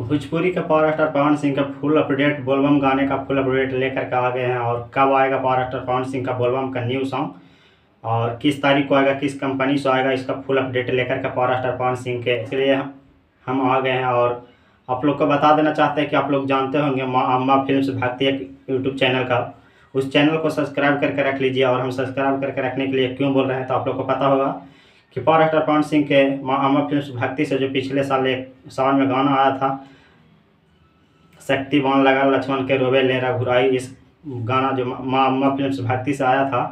भोजपुरी के power star Pawan Singh का full update बोलबम गाने का फुल अपडेट लेकर के आ गए हैं। और कब आएगा पावर स्टार पवन सिंह का बोलबम का न्यू सॉन्ग और किस तारीख को आएगा, किस कंपनी से आएगा, इसका फुल अपडेट लेकर के पावर स्टार पवन सिंह के इसलिए हम आ गए हैं। और आप लोग को बता देना चाहते हैं कि आप लोग जानते होंगे माँ अम्मा फिल्म्स भक्ति एक यूट्यूब चैनल का, उस चैनल को सब्सक्राइब करके रख लीजिए। और हम सब्सक्राइब करके रखने के लिए क्यों बोल रहे हैं तो आप लोग को पता होगा कि पावर स्टार पवन सिंह के माँ अम्मा फिल्म्स भक्ति से जो पिछले साल एक सावन में गाना आया था, शक्ति बाण लगा लक्ष्मण के रोवे लेरा घुराई, इस गाना जो माँ अम्मा फिल्म्स भक्ति से आया था,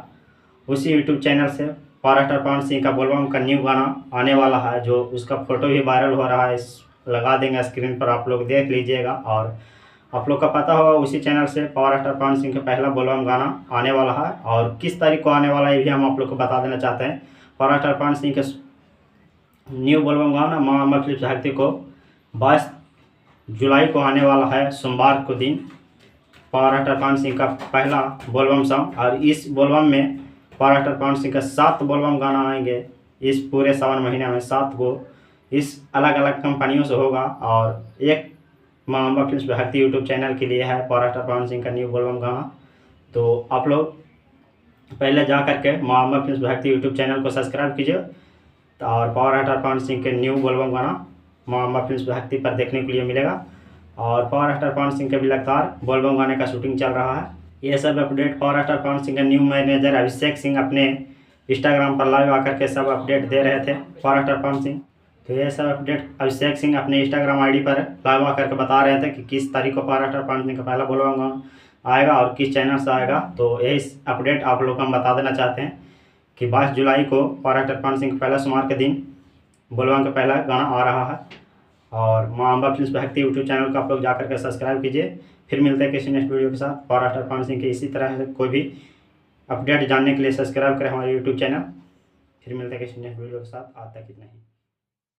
उसी यूट्यूब चैनल से पावर स्टार पवन सिंह का बोलबम का न्यू गाना आने वाला है, जो उसका फोटो भी वायरल हो रहा है। इस लगा देंगे स्क्रीन पर, आप लोग देख लीजिएगा। और आप लोग का पता होगा उसी चैनल से पावर स्टार पवन सिंह का पहला बोलबम गाना आने वाला है। और किस तारीख को आने वाला है ये भी हम आप लोग को बता देना चाहते हैं। पावर स्टार पवन सिंह के न्यू बोलबम गाना माँ अम्मा फिल्म्स भक्ति को 22 जुलाई को आने वाला है, सोमवार को दिन पावर स्टार पवन सिंह का पहला बोलबम सॉन्ग। और इस बोलबम में पावर स्टार पवन सिंह का 7 बोलबम गाना आएंगे इस पूरे सावन महीने में। 7 को इस अलग अलग कंपनियों से होगा और एक माँ अम्मा फिल्म्स भक्ति यूट्यूब चैनल के लिए है पावर स्टार पवन सिंह का न्यू बोलबम गाना। तो आप लोग पहले जा करके माँ अम्मा फिल्म्स भक्ति यूट्यूब चैनल को सब्सक्राइब कीजिए और पावर स्टार पवन सिंह के न्यू बोलबम गाना माँ अम्मा फिल्म्स भक्ति पर देखने के लिए मिलेगा। और पावर स्टार पवन सिंह के भी लगातार बोलबम गाने का शूटिंग चल रहा है। ये सब update power star Pawan Singh के न्यू मैनेजर अभिषेक सिंह अपने इंस्टाग्राम पर लाइव आकर के सब अपडेट दे रहे थे पावर स्टार पवन सिंह। तो ये सब अपडेट अभिषेक सिंह अपने इंस्टाग्राम आईडी पर लाइव आकर के बता रहे थे कि किस तारीख को पावर स्टार पवन सिंह का पहला बोलबम गाना आएगा और किस चैनल से आएगा। तो यही अपडेट आप लोग को हम बता देना चाहते हैं कि 22 जुलाई को पावर स्टार पवन सिंह का पहला सोमवार के दिन बोलबम का पहला गाना आ रहा है। और माँ अम्मा फिल्म्स भक्ति यूट्यूब चैनल को आप लोग जाकर के सब्सक्राइब कीजिए। फिर मिलते हैं किसी नेक्स्ट वीडियो के साथ। पावर स्टार पवन सिंह के इसी तरह से कोई भी अपडेट जानने के लिए सब्सक्राइब करें हमारे यूट्यूब चैनल। फिर मिलते हैं किसी नेक्स्ट वीडियो के साथ। आज तक इतना ही।